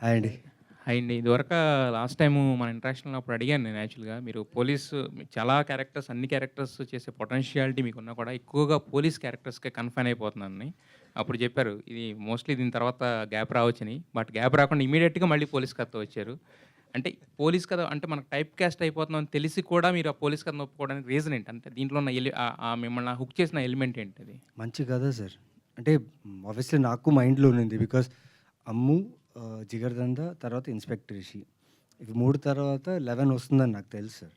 Hi అండి. Hi అండి. ఇదివరక last time మన ఇంటరాక్షన్‌లో అప్పుడు అడిగాను నేను యాక్చువల్‌గా. మీరు పోలీసు చాలా క్యారెక్టర్స్ అన్ని క్యారెక్టర్స్ చేసే పొటెన్షియాలిటీ మీకున్నా కూడా ఎక్కువగా పోలీస్ క్యారెక్టర్స్‌కే కన్‌ఫైన్ అయిపోతున్నానని. అప్పుడు చెప్పారు. ఇది మోస్ట్‌లీ దీని తర్వాత గ్యాప్ రావచ్చని. బట్ గ్యాప్ రాకుండా ఇమ్మీడియేట్‌గా మళ్ళీ పోలీస్ కథతో వచ్చారు. అంటే పోలీస్ కథ అంటే మనకు టైప్ కాస్ట్ అయిపోతున్నామని తెలిసి కూడా మీరు ఆ పోలీస్ కథను ఒప్పుకోవడానికి రీజన్ ఏంటి? అంటే దీంట్లో ఉన్న మిమ్మల్ని హుక్ చేసిన ఎలిమెంట్ ఏంటది? మంచి కథ సార్. అంటే ఆబ్వియస్లీ నాకు మైండ్‌లో ఉండింది. బికాజ్ 'అమ్ము', 'జిగర్దంద' తర్వాత 'ఇన్స్‌పెక్టర్ రిషి' ఇవి 3 తర్వాత 11 వస్తుందని నాకు తెలుసు సార్.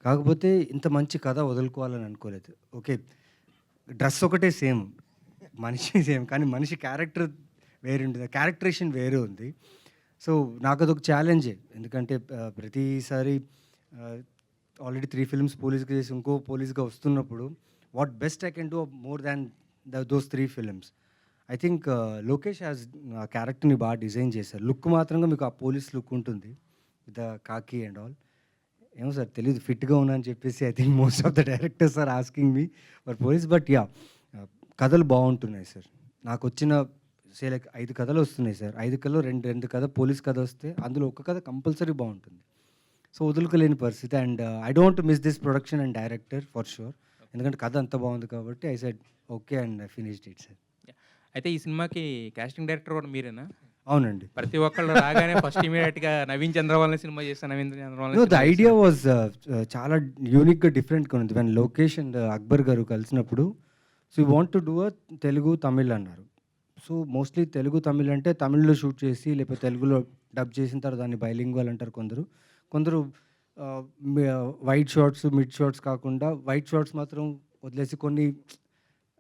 కాకపోతే ఇంత మంచి కథ వదులుకోవాలని అనుకోలేదు. ఓకే. డ్రెస్ ఒకటే సేమ్. మనిషి సేమ్. కానీ మనిషి క్యారెక్టర్ వేరుంటుంది. క్యారెక్టరేషన్ వేరే ఉంది. సో నాకదొక ఛాలెంజే. ఎందుకంటే ప్రతిసారి ఆహ్, ఆల్రెడీ 3 ఫిల్మ్స్ పోలీస్‌గా చేసి ఇంకో పోలీస్‌గా వస్తున్నప్పుడు what best I can do more than those 3 films. I think Lokesh has a క్యారెక్టర్‌ని బాగా డిజైన్ చేశారు. లుక్ మాత్రంగా మీకు ఆ పోలీస్ లుక్ ఉంటుంది. With the khaki and all. ఏమో సార్ తెలీదు ఫిట్‌గా ఉన్నా అని చెప్పేసి I think most of the directors are asking me for police. But yeah! కథలు బావుంటున్నాయి సార్. నాకొచ్చిన లైక్ 5 కథలు వస్తున్నాయి సార్. 5 కథలో 2 కథ పోలీస్ కథ వస్తే అందులో ఒక కథ కంపల్సరీ బావుంటుంది. సో వదులుకోలేని పరిస్థితి. And I don't miss this production and director for sure. ఎందుకంటే కథ అంత బాగుంది కాబట్టి I said okay and I finished it sir. Yeah! అయితే ఈ సినిమాకి కాస్టింగ్ డైరెక్టర్ కూడా మీరేనా? అవునండి. ప్రతి ఒక్కళ్ళు రాగానే ఫస్ట్ ఇమ్మీడియేట్‌గా 'నవీన్ చంద్రవాలని' సినిమా చేశా, 'నవీన్ చంద్రవాలని' నో ద సినిమా ఐడియా చేశా. వాజ్ చాలా యూనిక్‌గా డిఫరెంట్‌గా ఉంది. వెన్ లోకేష్ అండ్ అక్బర్ గారు కలిసినప్పుడు so you want to do a Telugu, Tamil అన్నారు. సో మోస్ట్‌లీ తెలుగు, తమిళ్ అంటే తమిళ్‌లో షూట్ చేసి లేకపోతే తెలుగులో డబ్ చేసిన తర్వాత దాన్ని బైలింగ్వల్ అంటారు కొందరు. కొందరు ఆహ్, మి వైట్ షార్ట్స్, మిడ్ షార్ట్స్ కాకుండా వైట్ షార్ట్స్ మాత్రం వదిలేసి కొన్ని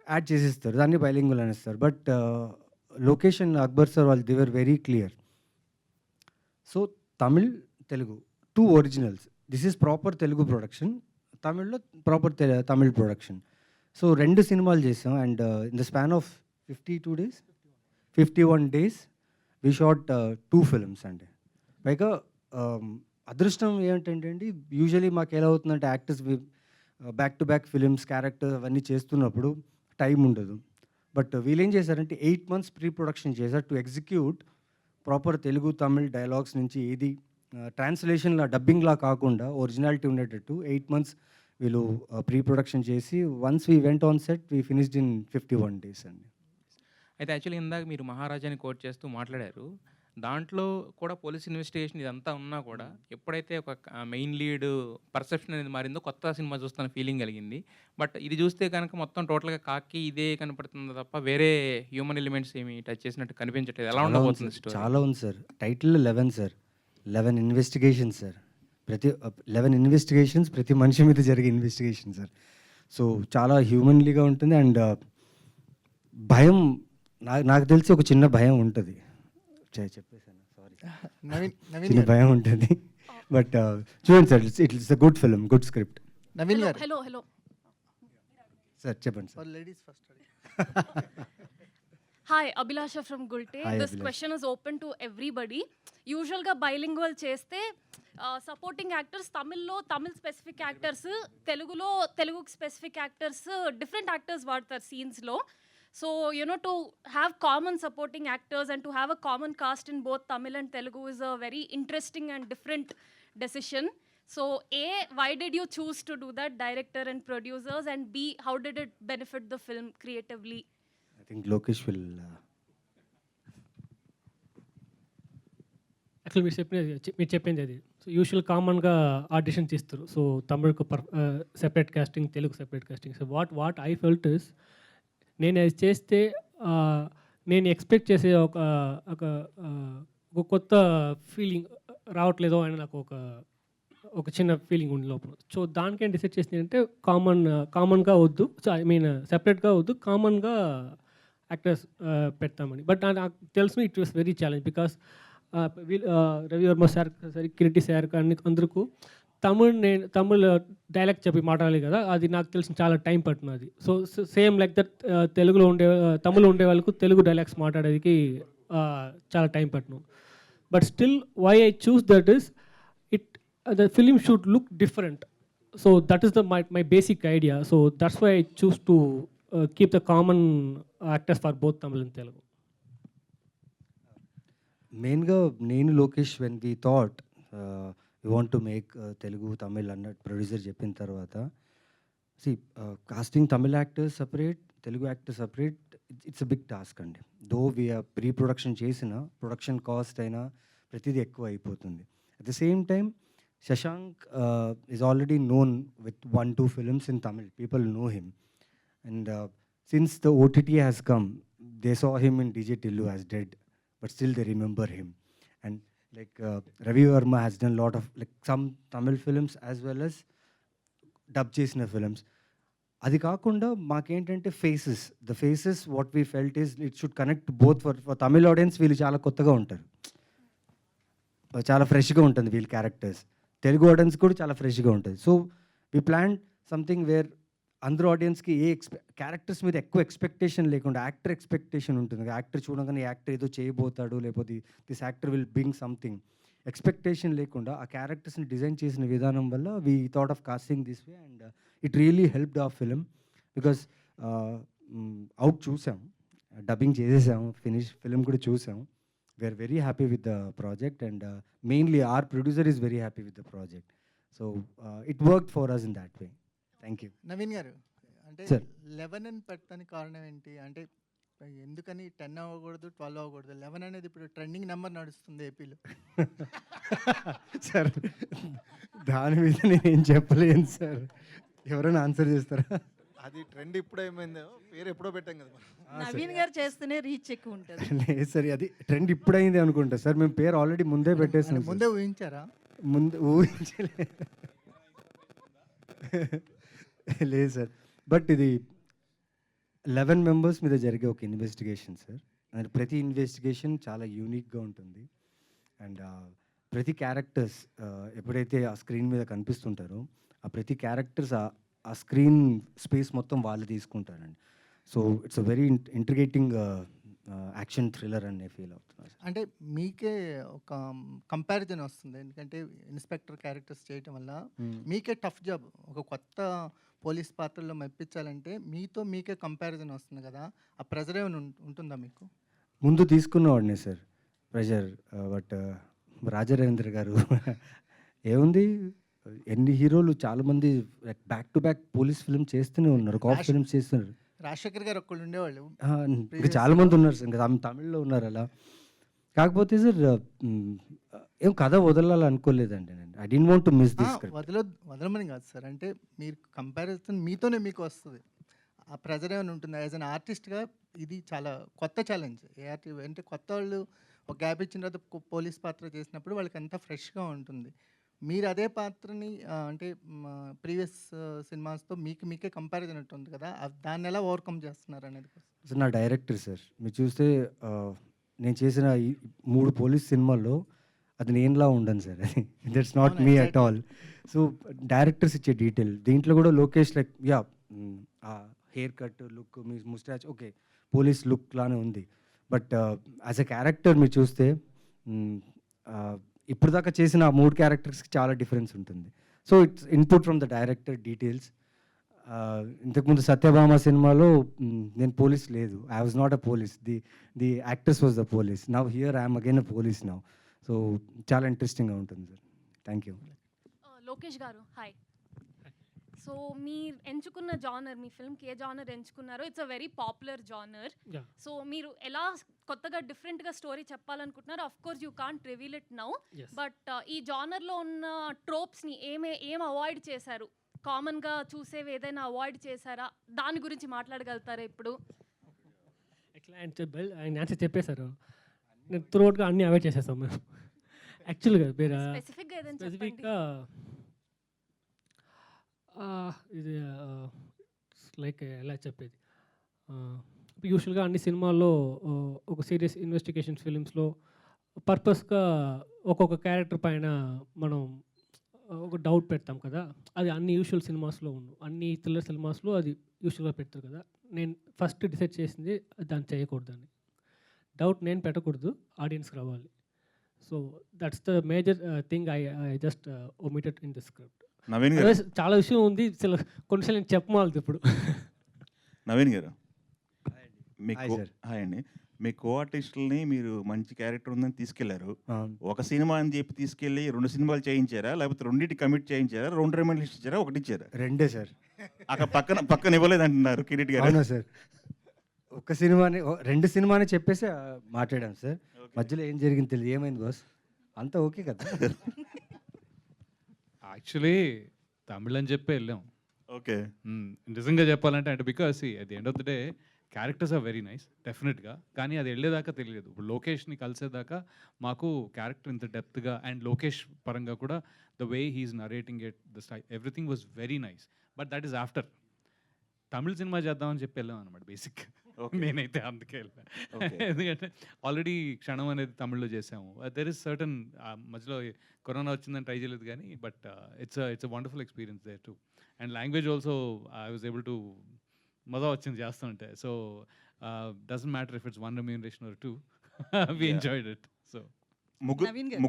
యాడ్ చేసేస్తారు. దాన్ని బైలింగ్వల్ అనేస్తారు. But Lokesh and Akbar sir వాళ్ళు they were very clear. So Tamil, Telugu 2 originals. This is proper Telugu production. తమిళ్‌లో ప్రాపర్ తమిళ్ ప్రొడక్షన్. సో 2 సినిమాలు చేసాం. And in the span of 52 days, 51 days we shot 2 films అండి. పైగా అదృష్టం ఏంటంటే అండి యూజువల్లీ మాకెలా అవుతుందంటే actors back to back films, character అవన్నీ చేస్తున్నప్పుడు టైం ఉండదు. బట్ వీళ్ళేం చేశారంటే 8 మంత్స్ ప్రీ ప్రొడక్షన్ చేశారు to execute proper Telugu, Tamil dialogues నుంచి ఏది ట్రాన్స్‌లేషన్‌లా డబ్బింగ్‌లా కాకుండా ఒరిజినాలిటీ ఉండేటట్టు 8 మంత్స్ వీళ్ళు ప్రీ ప్రొడక్షన్ చేసి once we went on set we finished in 51 days అండి. అయితే యాక్చువల్లీ ఇందాక మీరు 'మహారాజా'ని కోట్ చేస్తూ మాట్లాడారు. దాంట్లో కూడా పోలీస్ ఇన్వెస్టిగేషన్ ఇదంతా ఉన్నా కూడా ఎప్పుడైతే ఒక మెయిన్ లీడ్ పర్సెప్షన్ అనేది మారిందో కొత్త సినిమా చూస్తున్న ఫీలింగ్ కలిగింది. బట్ ఇది చూస్తే గనక మొత్తం టోటల్‌గా కాకి ఇదే కనపడుతుంది తప్ప వేరే హ్యూమన్ ఎలిమెంట్స్ ఏమి టచ్ చేసినట్టు కనిపించట్లేదు. ఎలా చాలా ఉంది ఉండబోతుంది సార్. స్టోరీ? చాలా ఉంది సార్. టైటిల్‌లో 11 సార్. 11 investigations sir. 11 ఇన్వెస్టిగేషన్స్ ప్రతి మనిషి మీద జరిగే ఇన్వెస్టిగేషన్ సార్. సో చాలా హ్యూమన్‌లీగా ఉంటుంది. అండ్ భయం నాకు తెలిసి ఒక చిన్న భయం ఉంటది. చెప్పేసాను సారీ. నవీన్ చిన్న గారు. భయం ఉంటది. బట్ చూడండి sir it's a good film, good script. Naveen hello garu. Hello hello sir చెప్పండి sir. Ladies first. Hi Abhilasha from Gulte. Hi, this Abhilasha. Question is open to everybody. యూజువల్గా బైలింగ్వల్ చేస్తే సపోర్టింగ్ యాక్టర్స్ తమిళ్లో తమిళ్ స్పెసిఫిక్ యాక్టర్స్, తెలుగులో Telugu specific actors, different actors వాడతారు సీన్స్లో. So you know to have common supporting actors and to have a common cast in both Tamil and Telugu is a very interesting and different decision. So A, why did you choose to do that, director and producers? And B, how did it benefit the film creatively? I think Lokesh will actually మీరు చెప్పింది అది. So usual కామన్గా audition తీస్తారు. So తమిళ్కు separate casting, Telugu separate casting. So what I felt is నేను అది చేస్తే నేను ఎక్స్పెక్ట్ చేసే ఒక ఒక ఒక కొత్త ఫీలింగ్ రావట్లేదో అని నాకు ఒక చిన్న ఫీలింగ్ ఉంది లోపల. సో దానికేం డిసైడ్ చేసింది అంటే కామన్గా వద్దు. సో ఐ మీన్ సెపరేట్గా వద్దు, కామన్గా యాక్టర్స్ పెడతామని. బట్ నాకు తెలుసు it was very challenge because Ravi Varma sir సరే, కిరీటి సార్ కానీ అందరికీ తమిళ్ డైలాగ్ చెప్పి మాట్లాడాలి కదా, అది నాకు తెలిసిన చాలా టైం పట్టినది. So same like that Tamil ఉండే వాళ్ళకు తెలుగు డైలాగ్స్ మాట్లాడేది చాలా టైం పట్టిన. But still why I choose that is the film should look different. So that is my basic idea. So that's why I choose to keep the common actors for both Tamil and Telugu. మెయిన్‌గా నేను, Lokesh when we thought we want to make Telugu, Tamil అన్నట్టు producer చెప్పిన తర్వాత casting Tamil actors separate, Telugu actors separate, it's a big task అండి. Though we are pre production చేసిన production cost అయినా ప్రతిదీ ఎక్కువ అయిపోతుంది. At the same time Shashank is already known with 1-2 films in Tamil. People know him. And since the OTT has come, they saw him in DJ Tillu as dead, but still they remember him. And like Ravi Verma has done a lot of like some Tamil films as well as dub chesina films. అది కాకుండా మాకేంటంటే the faces what we felt is it should connect both for Tamil audience. వీళ్ళు చాలా కొత్తగా ఉంటారు, చాలా ఫ్రెష్గా ఉంటుంది వీళ్ళ క్యారెక్టర్స్. తెలుగు ఆడియన్స్ కూడా చాలా ఫ్రెష్గా ఉంటుంది. So we plan something where అందరూ ఆడియన్స్కి క్యారెక్టర్స్ మీద ఎక్కువ ఎక్స్పెక్టేషన్ లేకుండా యాక్టర్ ఎక్స్పెక్టేషన్ ఉంటుంది. యాక్టర్ చూడగానే యాక్టర్ ఏదో చేయబోతాడు, లేకపోతే this actor will bring something expectation లేకుండా ఆ క్యారెక్టర్స్ని డిజైన్ చేసిన విధానం వల్ల we thought of casting this way. And it really helped our film because out చూసాం, డబ్బింగ్ చేసేసాము, ఫిలిం కూడా చూసాం. We are very happy with the project and mainly our producer is very happy with the project. So it work for us in that way. Thank you. Naveen garu, అంటే Sir. 11 అని పెట్టడానికి కారణం ఏంటి? అంటే ఎందుకని 10 అవ్వకూడదు, 12 అవ్వకూడదు? 11 అనేది ఇప్పుడు ట్రెండింగ్ నెంబర్ నడుస్తుంది ఏపీలో. సార్ దాని మీద నేనేం చెప్పలేను సార్. ఎవరైనా ఆన్సర్ చేస్తారా? అది ట్రెండ్ ఇప్పుడు ఏమైందో, పేరు ఎప్పుడో పెట్టాం కదా మనం. నవీన్ గారు చేస్తేనే రీచ్ ఎక్కువ ఉంటుంది. లేదు సార్, అది ట్రెండ్ ఇప్పుడైంది అనుకుంటా సార్. మేము పేరు ఆల్రెడీ ముందే పెట్టేసాం. ముందే ఊహించారా? ముందు ఊహించలే. లేదు సార్, బట్ ఇది 11 మెంబర్స్ మీద జరిగే ఒక ఇన్వెస్టిగేషన్ సార్. అండ్ ప్రతి ఇన్వెస్టిగేషన్ చాలా యూనిక్గా ఉంటుంది. అండ్ ప్రతి క్యారెక్టర్స్ ఎప్పుడైతే ఆ స్క్రీన్ మీద కనిపిస్తుంటారో ఆ ప్రతి క్యారెక్టర్స్ ఆ స్క్రీన్ స్పేస్ మొత్తం వాళ్ళు తీసుకుంటారండి. So it's a very intriguing action thriller అని ఫీల్ అవుతున్నారు. అంటే మీకే ఒక కంపారిజన్ వస్తుంది, ఎందుకంటే ఇన్స్పెక్టర్ క్యారెక్టర్స్ చేయటం వల్ల మీకే టఫ్ జాబ్. ఒక కొత్త పోలీస్ పాత్రలో మెప్పించాలంటే మీకే కంపారిజన్ వస్తుంది కదా, ఆ ప్రెజర్ ఏమైనా ఉంటుందా మీకు? ముందు తీసుకున్నవాడినే సార్ ప్రెషర్, బట్ రాజరేంద్ర గారు ఏముంది, ఎన్ని హీరోలు చాలామంది back to back police film చేస్తూనే ఉన్నారు, కాప్ ఫిల్మ్స్ చేస్తున్నారు. రాజశేఖర్ గారు ఒక్కళ్ళు ఉండేవాళ్ళు. ఇంకా చాలామంది ఉన్నారు సార్, ఇంకా తమిళ్లో ఉన్నారు అలా. కాకపోతే సార్ ఏం కథ వదలాలనుకోలేదండి నేను. I don't want to miss this script. వదలమని కాదు సార్, అంటే మీరు కంపారిజన్ మీతోనే మీకు వస్తుంది. ఆ ప్రెజర్ ఏమైనా ఉంటుందా? యాజ్ అన్ ఆర్టిస్ట్గా ఇది చాలా కొత్త ఛాలెంజ్. అంటే కొత్త వాళ్ళు ఒక గ్యాప్ ఇచ్చిన తర్వాత పోలీస్ పాత్ర చేసినప్పుడు వాళ్ళకి అంతా ఫ్రెష్గా ఉంటుంది. మీరు అదే పాత్రని అంటే ప్రీవియస్ సినిమాస్తో మీకే కంపారిజన్ ఉంటుంది కదా, దాన్ని ఎలా ఓవర్కమ్ చేస్తున్నారు అనేది. సార్ నా డైరెక్టర్ సార్, మీరు చూస్తే నేను చేసిన ఈ 3 పోలీస్ సినిమాల్లో అది నేనులా ఉండను సార్. అది that's not me at all. So directors ఇచ్చే డీటెయిల్ దీంట్లో కూడా Lokesh like yeah haircut look, మీ ముస్టాచ్ ఓకే పోలీస్ లుక్ లానే ఉంది. బట్ యాజ్ ఎ క్యారెక్టర్ మీరు చూస్తే ఇప్పుడు దాకా చేసిన ఆ 3 క్యారెక్టర్స్కి చాలా డిఫరెన్స్ ఉంటుంది. So it's input from the director details. ఇంతకుముందు సత్యభామ సినిమాలో నేను పోలీస్ లేదు, I was not a police, the actors was the police. Now here I'm again a police now. So చాలా ఇంట్రెస్టింగ్గా ఉంటుంది సార్. Thank you. లోకేష్ గారు హాయ్. సో మీరు ఎంచుకున్న జానర్, మీ ఫిల్మ్కి ఏ జానర్ ఎంచుకున్నారో it's a very popular genre. Yeah. So మీరు ఎలా కొత్తగా డిఫరెంట్గా స్టోరీ చెప్పాలనుకుంటున్నారు? Of course you can't reveal it now, Yes. But ఈ జానర్లో ఉన్న ట్రోప్స్ని ఏం అవాయిడ్ చేశారు? కామన్గా చూసేవి ఏదైనా అవాయిడ్ చేశారా? దాని గురించి మాట్లాడగలుగుతారా ఇప్పుడు? ఎట్లా ఆయన ఆన్సర్ చెప్పేశారు. నేను త్రూఅవుట్గా అన్నీ అవాయిడ్ చేసేస్తాం మేము. యాక్చువల్గా మీరు స్పెసిఫిక్గా ఏదైనా చెప్పండి. స్పెసిఫిక్గా ఇది లైక్ ఎలా చెప్పేది, యూజువల్గా అన్ని సినిమాల్లో ఒక సీరియస్ ఇన్వెస్టిగేషన్ ఫిలిమ్స్లో పర్పస్గా ఒక్కొక్క క్యారెక్టర్ పైన మనం ఒక డౌట్ పెడతాం కదా, అది అన్ని యూజువల్ సినిమాస్లో అన్ని థ్రిల్లర్ సినిమాస్లో అది యూజువల్గా పెడతారు కదా. నేను ఫస్ట్ డిసైడ్ చేసింది దాన్ని చేయకూడదని. డౌట్ నేను పెట్టకూడదు, ఆడియన్స్కి రావాలి. So that's the major thing I just omitted in the script. Naveen గారు, చాలా విషయం ఉంది, కొన్నిసార్లు నేను చెప్పమాలదు ఇప్పుడు. నవీన్ గారు Hi, మీకు sir. హాయ్ అండి. మీ కో ఆర్టిస్టులని మీరు మంచి క్యారెక్టర్ ఉందని తీసుకెళ్లారు. అవును. ఒక సినిమా అని చెప్పి తీసుకెళ్ళి 2 సినిమాలు చేయించారా? లేకపోతే రెండిటికి కమిట్ చేయించారా? 2 రిమైండర్స్ ఇచ్చారా? ఒకటిచ్చారా? రెండే సార్. అక్కడ పక్కన ఇవ్వలేదంటున్నారు కిరీట్ గారు. అవునా సార్? ఒక్క సినిమాని 2 సినిమాని చెప్పేసి మాట్లాడాం సార్. మధ్యలో ఏం జరిగింది తెలియదు. ఏమైంది బాస్? అంతా ఓకే కదా? యాక్చువల్లీ తమిళ్ అని చెప్పి వెళ్ళాం. ఓకే. నిజంగా చెప్పాలంటే అంటే because at the end of the day characters are very nice డెఫినెట్గా. కానీ అది వెళ్ళేదాకా తెలియదు. ఇప్పుడు లోకేష్ని కలిసేదాకా మాకు క్యారెక్టర్ ఇంత డెప్త్గా అండ్ లోకేష్ పరంగా కూడా the way he is narrating it the style everything was very nice. But that is after Tamil cinema చేద్దామని చెప్పి వెళ్ళాం అనమాట బేసిక్. నేనైతే అందుకే వెళ్ళాను. ఎందుకంటే ఆల్రెడీ క్షణం అనేది తమిళ్లో చేసాము. దెర్ ఇస్ సర్టన్ మధ్యలో కరోనా వచ్చిందని ట్రై చేయలేదు కానీ but it's wonderful experience there too. And language also I was able to మజా వచ్చింది చేస్తుంటే. So doesn't matter if it's 1 remuneration or 2 we enjoyed it. So Naveen garu.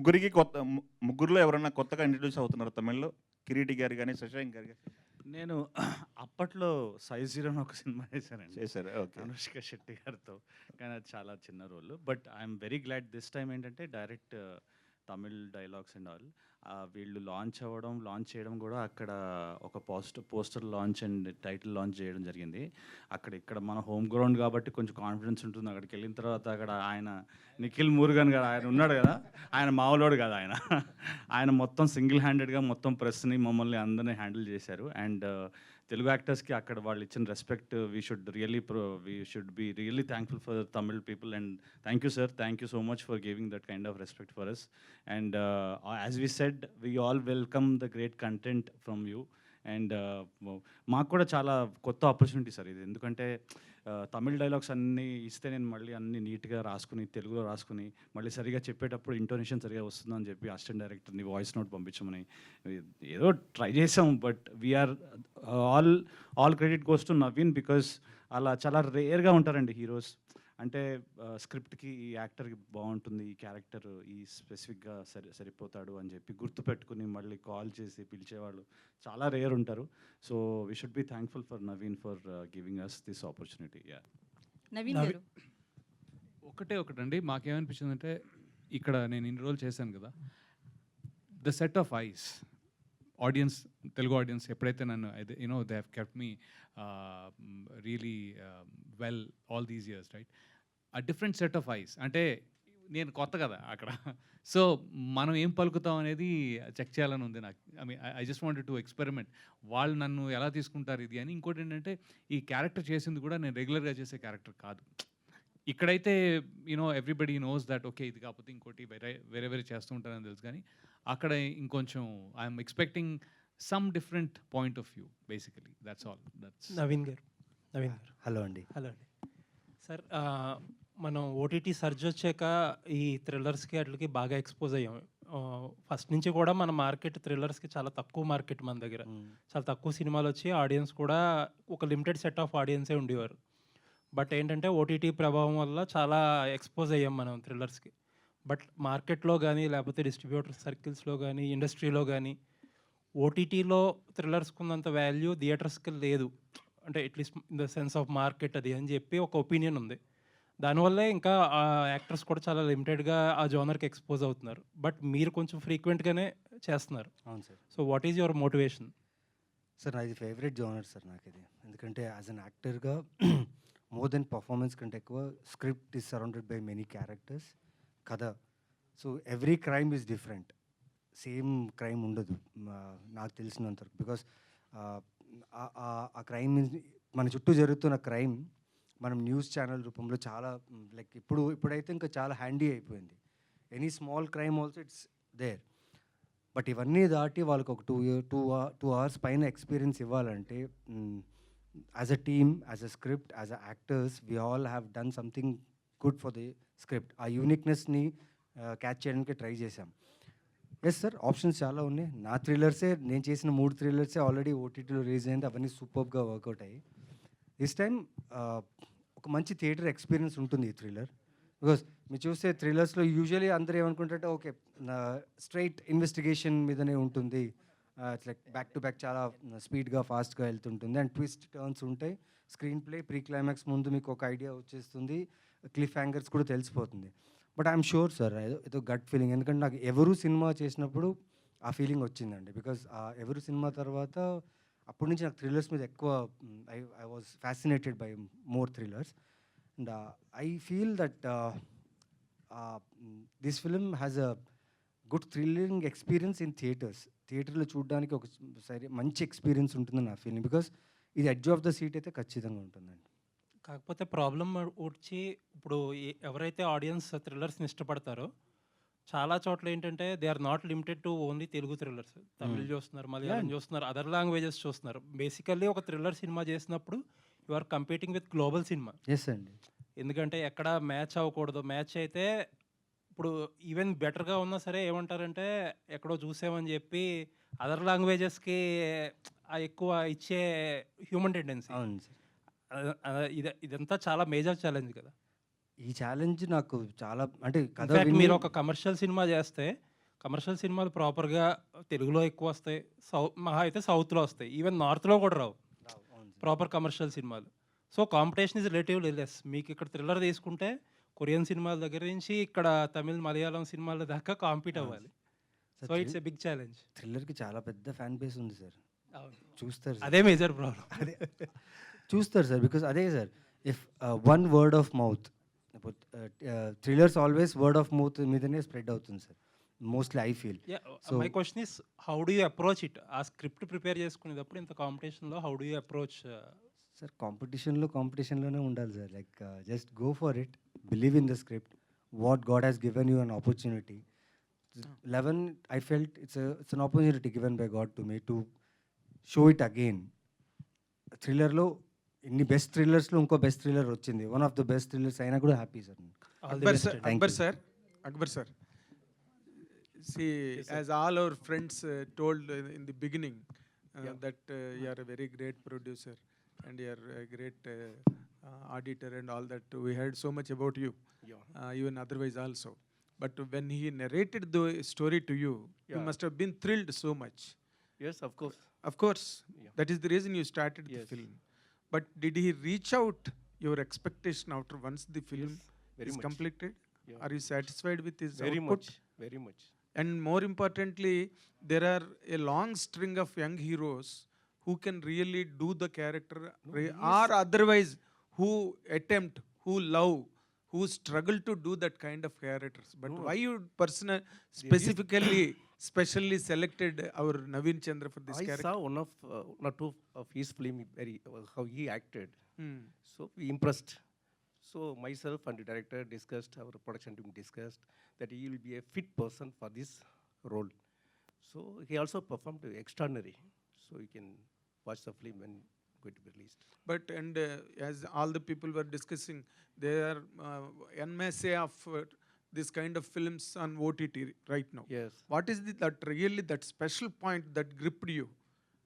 ముగ్గురులో ఎవరన్నా కొత్తగా ఇంట్రడ్యూస్ అవుతున్నారు తమిళ్లో? కిరీటి గారు కానీ, శశాంక్ గారు కానీ నేను అప్పట్లో సైజ్ జీరో అని ఒక సినిమా చేశానండి, చేశారు. ఓకే. అనుష్క శెట్టి గారితో. కానీ అది చాలా చిన్న role. But I'm very glad this time ఏంటంటే direct Tamil dialogues and all. వీళ్ళు లాంచ్ చేయడం కూడా అక్కడ ఒక poster launch and title launch చేయడం జరిగింది. ఇక్కడ మన హోమ్ గ్రౌండ్ కాబట్టి కొంచెం కాన్ఫిడెన్స్ ఉంటుంది. అక్కడికి వెళ్ళిన తర్వాత అక్కడ ఆయన నిఖిల్ మురుగన్ గారు ఆయన ఉన్నాడు కదా, ఆయన మామూలోడు కదా ఆయన మొత్తం సింగిల్ హ్యాండెడ్గా మొత్తం ప్రెస్ని మమ్మల్ని అందరినీ హ్యాండిల్ చేశారు. అండ్ తెలుగు యాక్టర్స్కి అక్కడ వాళ్ళు ఇచ్చిన respect we should be really thankful for Tamil people. And thank you sir, thank you so much for giving that kind of respect for us. And as we said we all welcome the great content from you. And మాకు కూడా చాలా కొత్త opportunity sir ఇది. ఎందుకంటే Tamil dialogues అన్నీ ఇస్తే నేను మళ్ళీ అన్నీ నీట్గా రాసుకుని తెలుగులో రాసుకుని మళ్ళీ సరిగా చెప్పేటప్పుడు ఇంటోనేషన్ సరిగా వస్తుందని చెప్పి అసిస్టెంట్ డైరెక్టర్ని వాయిస్ నోట్ పంపించమని ఏదో ట్రై చేసాం. But we are all credit goes to Naveen. Because అలా చాలా రేర్గా ఉంటారండి హీరోస్. అంటే స్క్రిప్ట్కి ఈ యాక్టర్కి బాగుంటుంది, ఈ క్యారెక్టర్ ఈ స్పెసిఫిక్గా సరిపోతాడు అని చెప్పి గుర్తుపెట్టుకుని మళ్ళీ కాల్ చేసి పిలిచేవాళ్ళు చాలా రేర్ ఉంటారు. So we should be thankful for Naveen for giving us this opportunity. Naveen garu. ఒకటండి మాకేమనిపించిందంటే ఇక్కడ నేను ఇన్ని రోజులు చేశాను కదా, the set of eyes audience, Telugu audience ఎప్పుడైతే నన్ను they have kept me really well all these years right, ఆ డిఫరెంట్ సెట్ ఆఫ్ ఐస్. అంటే నేను కొత్త కదా అక్కడ, సో మనం ఏం పలుకుతాం అనేది చెక్ చేయాలని ఉంది నాకు. I just wanted to experiment వాళ్ళు నన్ను ఎలా తీసుకుంటారు ఇది అని. ఇంకోటి ఏంటంటే ఈ క్యారెక్టర్ చేసింది కూడా నేను రెగ్యులర్గా చేసే క్యారెక్టర్ కాదు. ఇక్కడైతే ఎవ్రీబడి నోస్ దట్ ఓకే ఇది కాకపోతే ఇంకోటి వేరే చేస్తూ ఉంటారని తెలుసు. కానీ అక్కడ ఇంకొంచెం I'm expecting some different point of view basically. That's all. Naveen గారు. హలో అండి. సార్, మనం ఓటీటీ సర్చ్ వచ్చాక ఈ థ్రిల్లర్స్కి వాటికి బాగా ఎక్స్పోజ్ అయ్యాం. ఫస్ట్ నుంచి కూడా మన మార్కెట్ థ్రిల్లర్స్కి చాలా తక్కువ మార్కెట్ మన దగ్గర. చాలా తక్కువ సినిమాలు వచ్చి ఆడియన్స్ కూడా ఒక లిమిటెడ్ సెట్ ఆఫ్ ఆడియన్సే ఉండేవారు. బట్ ఏంటంటే ఓటీటీ ప్రభావం వల్ల చాలా ఎక్స్పోజ్ అయ్యాం మనం థ్రిల్లర్స్కి. బట్ మార్కెట్లో కానీ లేకపోతే డిస్ట్రిబ్యూటర్ సర్కిల్స్లో కానీ ఇండస్ట్రీలో కానీ ఓటీటీలో థ్రిల్లర్స్కి ఉన్నంత వాల్యూ థియేటర్స్కి లేదు. అంటే at least in the sense of market అది అని చెప్పి ఒక ఒపీనియన్ ఉంది. దానివల్లే ఇంకా యాక్టర్స్ కూడా చాలా లిమిటెడ్గా ఆ జోనర్కి ఎక్స్పోజ్ అవుతున్నారు. బట్ మీరు కొంచెం ఫ్రీక్వెంట్గానే చేస్తున్నారు. అవును sir. So what is your motivation? Sir నాది ఫేవరెట్ జోనర్ సార్ నాకు ఇది. ఎందుకంటే యాజ్ అన్ యాక్టర్గా మోర్ దెన్ పర్ఫార్మెన్స్ కంటే ఎక్కువ script is surrounded by many characters, కథ. So every crime is different, same crime ఉండదు నాకు తెలిసినంతవరకు. బికాస్ ఆ క్రైమ్ మన చుట్టూ జరుగుతున్న క్రైమ్ మనం న్యూస్ ఛానల్ రూపంలో చాలా లైక్ ఇప్పుడైతే ఇంకా చాలా హ్యాండీ అయిపోయింది. Any small crime also it's there. But ఇవన్నీ దాటి వాళ్ళకి ఒక 2 hours పైన ఎక్స్పీరియన్స్ ఇవ్వాలంటే as a team, as a script, as a actors we all have done something good for the script. ఆ యూనిక్నెస్ని క్యాచ్ చేయడానికి ట్రై చేశాం. ఎస్ సార్, ఆప్షన్స్ చాలా ఉన్నాయి. నా థ్రిల్లర్సే, నేను చేసిన 3 థ్రిల్లర్సే ఆల్రెడీ ఓటీటీలో రిలీజ్ అయింది. అవన్నీ సూపర్గా వర్కౌట్ అయ్యాయి. దిస్ టైం ఒక మంచి థియేటర్ ఎక్స్పీరియన్స్ ఉంటుంది ఈ థ్రిల్లర్. బికాస్ మీరు చూస్తే థ్రిల్లర్స్లో యూజువలీ అందరూ ఏమనుకుంటారంటే ఓకే స్ట్రైట్ ఇన్వెస్టిగేషన్ మీదనే ఉంటుంది, it's like back to back చాలా స్పీడ్గా ఫాస్ట్గా వెళ్తుంటుంది అండ్ ట్విస్ట్ టర్న్స్ ఉంటాయి. స్క్రీన్ ప్లే ప్రీ క్లైమాక్స్ ముందు మీకు ఒక ఐడియా వచ్చేస్తుంది, క్లిఫ్ హ్యాంగర్స్ కూడా తెలిసిపోతుంది. బట్ ఐఎమ్ షూర్ సార్ ఏదో గట్ ఫీలింగ్, ఎందుకంటే నాకు ఎవరు సినిమా చేసినప్పుడు ఆ ఫీలింగ్ వచ్చిందండి. బికాజ్ ఎవరు సినిమా తర్వాత అప్పటి నుంచి నాకు థ్రిల్లర్స్ మీద ఎక్కువ I was fascinated by more thrillers. And I feel that this film has a good thrilling experience in theatres. థియేటర్లో చూడడానికి ఒక సరే మంచి ఎక్స్పీరియన్స్ ఉంటుందని నా ఫీలింగ్. బికాస్ ఇది ఎడ్జ్ ఆఫ్ ద సీట్ అయితే ఖచ్చితంగా ఉంటుందండి. కాకపోతే ప్రాబ్లం వచ్చి ఇప్పుడు ఎవరైతే ఆడియన్స్ థ్రిల్లర్స్ని ఇష్టపడతారో చాలా చోట్ల ఏంటంటే they are not limited to only Telugu thrillers. Tamil చూస్తున్నారు, మలయాళం చూస్తున్నారు, అదర్ లాంగ్వేజెస్ చూస్తున్నారు. బేసికల్లీ ఒక థ్రిల్లర్ సినిమా చేసినప్పుడు you are competing with global cinema. Yes అండి. ఎందుకంటే ఎక్కడ మ్యాచ్ అవ్వకూడదు. మ్యాచ్ అయితే ఇప్పుడు ఈవెన్ బెటర్గా ఉన్నా సరే ఏమంటారంటే ఎక్కడో చూసామని చెప్పి అదర్ లాంగ్వేజెస్కి ఎక్కువ ఇచ్చే హ్యూమన్ టెండెన్సీ. అవును సార్. ఇదంతా చాలా మేజర్ ఛాలెంజ్ కదా. ఈ ఛాలెంజ్ నాకు చాలా అంటే కథ ఇన్ఫాక్ట్ విని మీరు ఒక కమర్షియల్ సినిమా చేస్తే కమర్షియల్ సినిమాలు ప్రాపర్గా తెలుగులో ఎక్కువ వస్తాయి, మహా అయితే సౌత్లో వస్తాయి, ఈవెన్ నార్త్లో కూడా రావు ప్రాపర్ కమర్షియల్ సినిమాలు. So competition is relatively less. మీకు ఇక్కడ థ్రిల్లర్ తీసుకుంటే కొరియన్ సినిమాల దగ్గర నుంచి ఇక్కడ తమిళ్ మలయాళం సినిమాల దాకా కాంపీట్ అవ్వాలి. So it's a big challenge. థ్రిల్లర్కి చాలా పెద్ద ఫ్యాన్ బేస్ ఉంది సార్. చూస్తారు అదే మేజర్ ప్రాబ్లం. అదే చూస్తారు సార్. బికాస్ అదే sir, if one word of mouth, thrillers always word of mouth మీదనే స్ప్రెడ్ అవుతుంది sir mostly I feel. My question is how do you approach it? ఆ script prepare చేసుకునేటప్పుడు ఇంత కాంపిటీషన్లో how do you approach? Sir కాంపిటీషన్లోనే ఉండాలి sir. Like just go for it, believe in the script, what God has given you an opportunity. 11 I felt it's an opportunity given by God to me to show it again. థ్రిల్లర్లో ఇన్ని best థ్రిల్లర్స్లో ఇంకో best thriller వచ్చింది, one of the best thrillers అయినా కూడా happy sir. Akbar sir, see, as all our friends told in the beginning, that you are a very great producer and you are a great auditor and all that. We heard so much about you, even otherwise also. But when he narrated the story to you, you must have been thrilled so much. Yes, of course. Of course, that is the reason you started the film. But did he reach out your expectation after once the film very is much. completed? Are you satisfied with his Very output? very much. And more importantly, there are a long string of young heroes who can really do the character, or otherwise who attempt, who love, who struggle to do that kind of characters. But why you specially selected our Naveen Chandra for this I character? saw one or two of his film, very how he acted. Hmm. So we impressed. So myself and the director discussed, our production team discussed that he will be a fit person for this role. So he also performed extraordinary. So you can watch the film when going to be released. But as all the people were discussing, there are en masse of this kind of films on OTT right now. Yes. What is that special point that gripped you?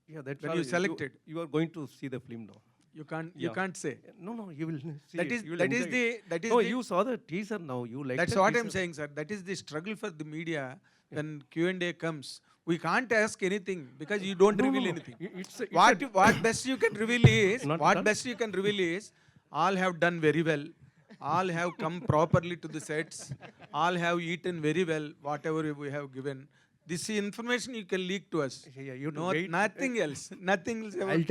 Yeah, that's When all. you selected. You are going to see the film now. You can't say. No, you will see That it. is You will that is enjoy the it. that is No, the, you saw the teaser now. You like that's the what teaser. I'm saying, sir. That is the struggle for the media. When Q&A comes, we can't ask anything because you don't reveal anything. What best you can reveal is all have done very well. All have come properly to the sets. All have eaten very well whatever we have given. This information you can leak to us. Yeah, you No, wait. nothing else. Nothing else. I'll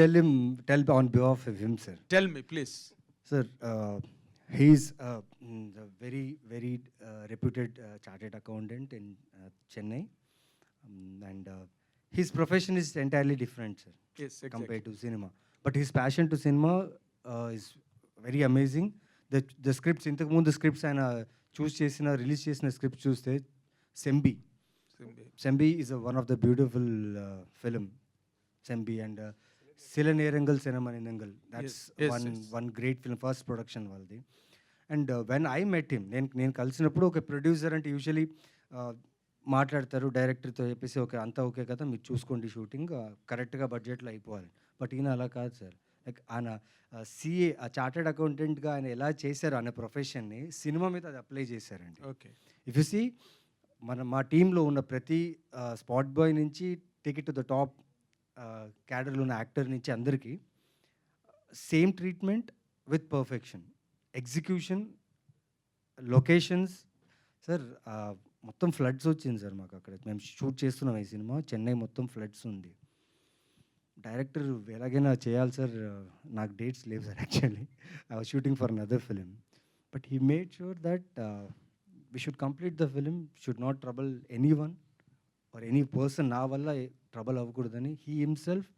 tell on behalf of him, sir. Tell me, please. Sir, he's a very, very reputed chartered accountant in Chennai. And his profession is entirely different, sir, Yes, exactly. compared to cinema. But his passion to cinema is very amazing. The scripts, ఇంతకు ముందు scripts ఆయన release చేసిన scripts చూస్తే Sembi is one of the beautiful film. Sembi and Sila Nerangal సినిమానినంగల్, that's one great film, first production వాళ్ళది. And when I met him, నేను కలిసినప్పుడు ఒక ప్రొడ్యూసర్ అంటే యూజువలీ మాట్లాడతారు డైరెక్టర్తో చెప్పేసి ఓకే అంతా ఓకే కదా మీరు చూసుకోండి షూటింగ్ కరెక్ట్గా బడ్జెట్లో అయిపోవాలి. బట్ ఈయన అలా కాదు సార్. లైక్ ఆయన సిఏ చార్టర్డ్ అకౌంటెంట్గా ఆయన ఎలా చేశారు అనే ప్రొఫెషన్ని సినిమా మీద అది అప్లై చేశారండి. Okay. ఇఫ్ యు సీ మా టీంలో ఉన్న ప్రతి స్పాట్ బాయ్ నుంచి టికెట్ టు ద టాప్ క్యాడర్లో ఉన్న యాక్టర్ నుంచి అందరికీ same treatment with perfection. Execution locations sir మొత్తం ఫ్లడ్స్ వచ్చింది సార్ మాకు అక్కడ. మేము షూట్ చేస్తున్నాం ఈ సినిమా, చెన్నై మొత్తం ఫ్లడ్స్ ఉంది. డైరెక్టర్ ఎలాగైనా చేయాలి సార్, నాకు డేట్స్ లేవు sir actually. I was shooting for another film, but he made sure that we should complete the film, should not trouble any one or any person. నా వల్ల trouble అవ్వకూడదని he himself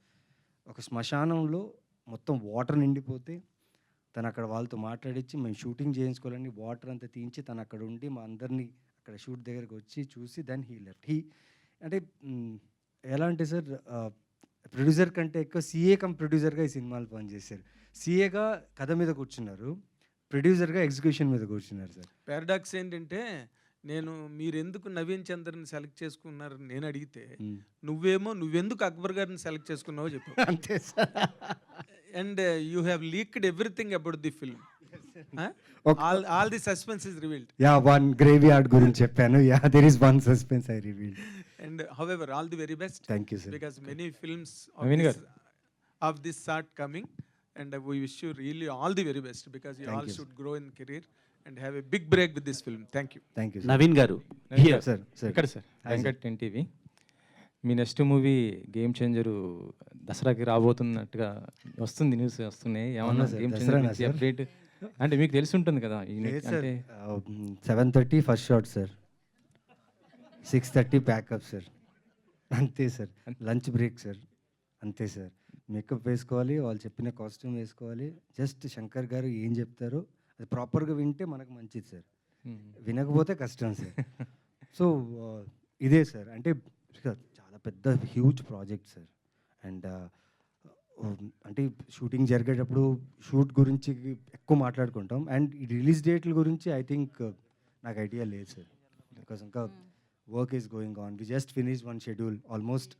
ఒక శ్మశానంలో మొత్తం water నిండిపోతే తను అక్కడ వాళ్ళతో మాట్లాడించి మేము షూటింగ్ చేయించుకోవాలని వాటర్ అంతా తీయించి తను అక్కడ ఉండి మా అందరినీ అక్కడ షూట్ దగ్గరికి వచ్చి చూసి దెన్ హీ లెఫ్ట్. అంటే ఎలా అంటే సార్, ప్రొడ్యూసర్ కంటే ఎక్కువ సీఏ కమ్ ప్రొడ్యూసర్గా ఈ సినిమాలు పనిచేశారు. సీఏగా కథ మీద కూర్చున్నారు, ప్రొడ్యూసర్గా ఎగ్జిక్యూషన్ మీద కూర్చున్నారు సార్. పారాడాక్స్ ఏంటంటే, నేను మీరెందుకు నవీన్ చంద్రని సెలెక్ట్ చేసుకున్నారని నేను అడిగితే, నువ్వెందుకు అక్బర్ గారిని సెలెక్ట్ చేసుకున్నావో చెప్పు. అంతే sir. And you have leaked everything about the film. All the suspense is revealed. Yeah, one graveyard గురించి చెప్పాను. Yeah, there is one suspense I revealed. And however, all the very best. Thank you, sir. Because many films Naveen of this sort coming, and we wish you really all the very best, because you Thank all you, should grow in career and have a big break with this film. Thank you. Thank you Naveen garu sir. Sir ఇక్కడ sir Venkat NTV. మీ next movie game changer దసరాకి రాబోతున్నట్టుగా వస్తుంది, news వస్తున్నాయి. ఏమన్నా sir, game దసరానా changer sir? Update అంటే మీకు తెలిసి ఉంటుంది కదా ఈ లేదు సార్, అంటే 7:30 first shot sir, 6:30 pack up sir, అంతే సార్. లంచ్ బ్రేక్ సార్, అంతే సార్. మేకప్ వేసుకోవాలి, వాళ్ళు చెప్పిన కాస్ట్యూమ్ వేసుకోవాలి. జస్ట్ శంకర్ గారు ఏం చెప్తారో అది ప్రాపర్గా వింటే మనకు మంచిది సార్, వినకపోతే కష్టం సార్. సో ఇదే సార్, అంటే చాలా పెద్ద హ్యూజ్ ప్రాజెక్ట్ సార్. అండ్ అంటే షూటింగ్ జరిగేటప్పుడు షూట్ గురించి ఎక్కువ మాట్లాడుకుంటాం. అండ్ ఈ రిలీజ్ డేట్ల గురించి ఐ థింక్ నాకు ఐడియా లేదు సార్, బికాస్ ఇంకా work is going on. We just finish one schedule, almost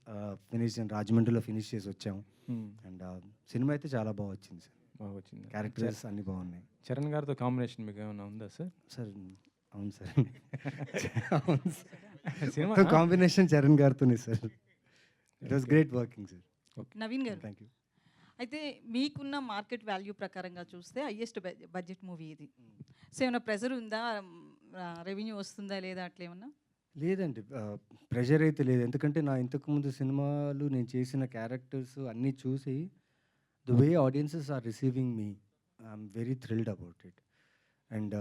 finish రాజమండ్రిలో ఫినిష్ చేసి వచ్చాము. అండ్ సినిమా అయితే చాలా బాగా వచ్చింది సార్, బాగా వచ్చింది. క్యారెక్టర్స్ అన్నీ బాగున్నాయి. చరణ్ గారితో కాంబినేషన్ మీకు ఏమైనా ఉందా సార్? సార్ అవును సార్, అవును సార్. సినిమా కాంబినేషన్ చరణ్ గారితోనే sir. It was great working sir. Naveen garu, thank you. అయితే మీకున్న మార్కెట్ వాల్యూ ప్రకారంగా చూస్తే హైయెస్ట్ బడ్జెట్ మూవీ ఇది. సో ఏమైనా ప్రెజర్ ఉందా, రెవెన్యూ వస్తుందా లేదా అట్లా ఏమన్నా? లేదండి, ప్రెషర్ అయితే లేదు. ఎందుకంటే నా ఇంతకుముందు సినిమాలు నేను చేసిన క్యారెక్టర్స్ అన్నీ చూసి the way audiences are receiving me, I'm very thrilled about it. And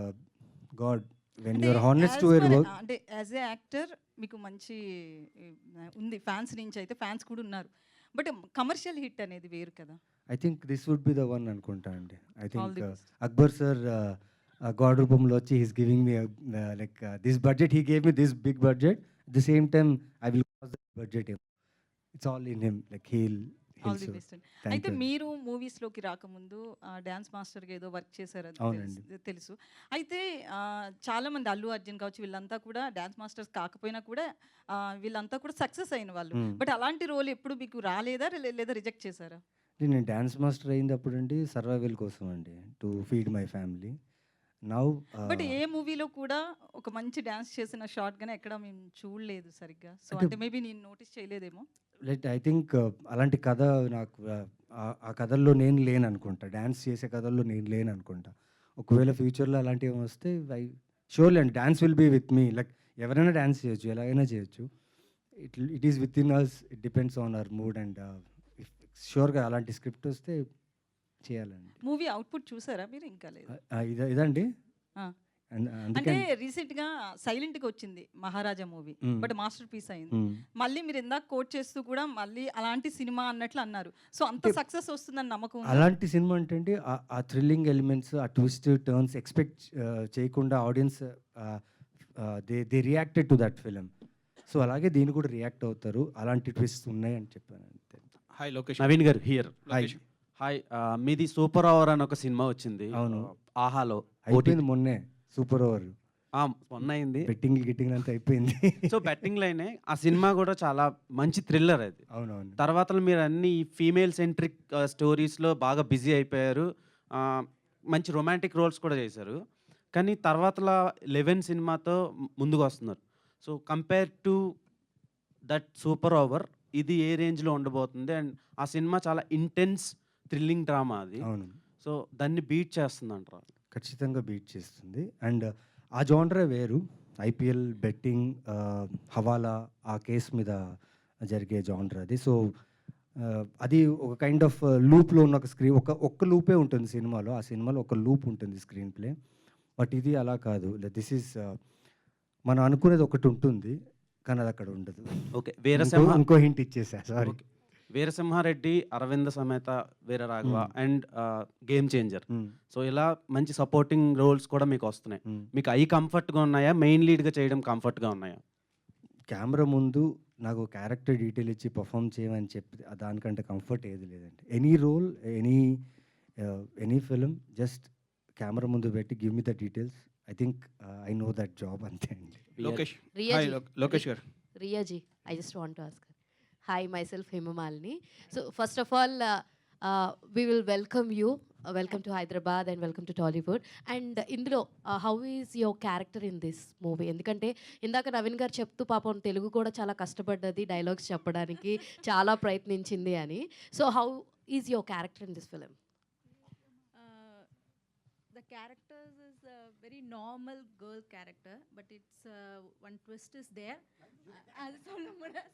god, when you are honest to your work. అంటే యాజ్ ఏ యాక్టర్ మీకు మంచి ఉంది, ఫ్యాన్స్ నుంచి అయితే ఫ్యాన్స్ కూడా ఉన్నారు. బట్ కమర్షియల్ హిట్ అనేది వేరు కదా. I think this would be the one అనుకుంటా అండి. I All think the best. Akbar sir god రూపంలో వచ్చి he's giving me like this budget, he gave me this big budget. At the same time I will cause the budget. It's all in him, like all the heal. Best. అయితే మీరు మూవీస్లోకి రాకముందు dance మాస్టర్గా ఏదో work చేశారు, అది అవునండి. తెలుసు. అయితే చాలామంది అల్లు అర్జున్ కావచ్చు వీళ్ళంతా కూడా డ్యాన్స్ మాస్టర్స్ కాకపోయినా కూడా వీళ్ళంతా కూడా సక్సెస్ అయిన వాళ్ళు. బట్ అలాంటి రోల్ ఎప్పుడు మీకు రాలేదా, లేదా రిజెక్ట్ చేశారా? నేను డ్యాన్స్ మాస్టర్ అయింది అప్పుడు అండి సర్వైవల్ కోసం అండి, to feed my family. Now but ఏ మూవీలో కూడా ఒక మంచి డ్యాన్స్ చేసిన షార్ట్ గానే ఎక్కడ మేము చూడలేదు సరిగ్గా. సో అంటే- అంటే మేబీ నేను నోటీస్ చేయలేదేమో. లైక్ ఐ థింక్ అలాంటి కథ నాకు ఆ కథల్లో నేను లేను అనుకుంటా, డ్యాన్స్ చేసే కథల్లో నేను లేను అనుకుంటా. ఒకవేళ ఫ్యూచర్లో అలాంటివి వస్తే surely and dance will be with me. Like ఎవరైనా డ్యాన్స్ చేయొచ్చు, ఎలాగైనా చేయొచ్చు. It is with in us, it depends on our mood. And షూర్గా అలాంటి స్క్రిప్ట్ వస్తే చేయాలండి. మూవీ అవుట్పుట్ చూసారా మీరు? ఇంకా లేదు. ఇదండి. ఆ. అంటే అందుకే రీసెంట్గా సైలెంట్గా వచ్చింది మహారాజా మూవీ, బట్ మాస్టర్ పీస్ అయింది. మ్మ్. మళ్ళీ మీరు ఇందాక కోట్ చేస్తూ కూడా మళ్ళీ అలాంటి సినిమా అన్నట్లు అన్నారు. సో అంత సక్సెస్ వస్తుందని నమ్మకం ఉందా? అలాంటి సినిమా అంటే ఆ థ్రిల్లింగ్ ఎలిమెంట్స్, ఆ ట్విస్ట్ టర్న్స్ ఎక్స్పెక్ట్ చేయకుండా audience they reacted to that film. So అలాగే దీన్ని కూడా రియాక్ట్ అవుతారు. అలాంటి ట్విస్ట్ ఉన్నాయి అని చెప్పాను అంతే. హాయ్ లోకేష్. నవీన్ గారు హియర్. హాయ్, మీది సూపర్ ఓవర్ అని ఒక సినిమా వచ్చింది. అవును. ఆహాలో అయిపోయింది మొన్నే సూపర్ ఓవర్. మొన్న అయింది. బెట్టింగ్ గిట్టింగ్ అంతా అయిపోయింది. సో బెట్టింగ్ లైనే ఆ సినిమా కూడా చాలా మంచి థ్రిల్లర్ అది. అవునవును. తర్వాత మీరు అన్ని ఫీమేల్ సెంట్రిక్ స్టోరీస్లో బాగా బిజీ అయిపోయారు. మంచి రొమాంటిక్ రోల్స్ కూడా చేశారు. కానీ తర్వాత 11 సినిమాతో ముందుకు వస్తున్నారు. So compare to that super over ఇది ఏ రేంజ్లో ఉండబోతుంది? అండ్ ఆ సినిమా చాలా ఇంటెన్స్ థ్రిల్లింగ్ డ్రామా అది. అవును. సో దాన్ని బీట్ చేస్తుంది అంటారా? ఖచ్చితంగా బీట్ చేస్తుంది. అండ్ ఆ జానరే వేరు. ఐపీఎల్, బెట్టింగ్, హవాలా ఆ కేస్ మీద జరిగే జానర్ అది. సో అది ఒక కైండ్ ఆఫ్ లూప్లో ఉన్న ఒక్క లూపే ఉంటుంది సినిమాలో. ఆ సినిమాలో ఒక లూప్ ఉంటుంది స్క్రీన్ ప్లే. బట్ ఇది అలా కాదు. దిస్ ఈజ్ మనం అనుకునేది ఒకటి ఉంటుంది, కానీ అది అక్కడ ఉండదు. ఓకే. వీరసింహ ఇంకో హింట్ ఇచ్చేసా, sorry. Okay. Veera Simha Reddy, Aravinda Sametha Veera Raghava and game changer. So ఇలా మంచి సపోర్టింగ్ రోల్స్ కూడా మీకు వస్తున్నాయి. మీకు అవి కంఫర్ట్గా ఉన్నాయా, మెయిన్ లీడ్గా చేయడం కంఫర్ట్గా ఉన్నాయా? కెమెరా ముందు నాకు క్యారెక్టర్ డీటెయిల్ ఇచ్చి పర్ఫామ్ చేయమని చెప్పి దానికంటే కంఫర్ట్ ఏది లేదండి. Any role, any film, just camera ముందు పెట్టి give me the details. I think I know that job, అంతే అండి. లోకేష్ Riyaji. గారు. Riyaji, I just want to ask her. Hi, myself Hema Malini. So first of all, we will welcome you. Welcome to Hyderabad and welcome to Tollywood. And ఇందులో how is your character in this movie? ఎందుకంటే ఇందాక నవీన్ గారు చెప్తూ పాపం తెలుగు కూడా చాలా కష్టపడ్డది dialogues చెప్పడానికి, చాలా ప్రయత్నించింది అని. So how is your character in this film? The characters is a very normal girl character, but it's one twist is there.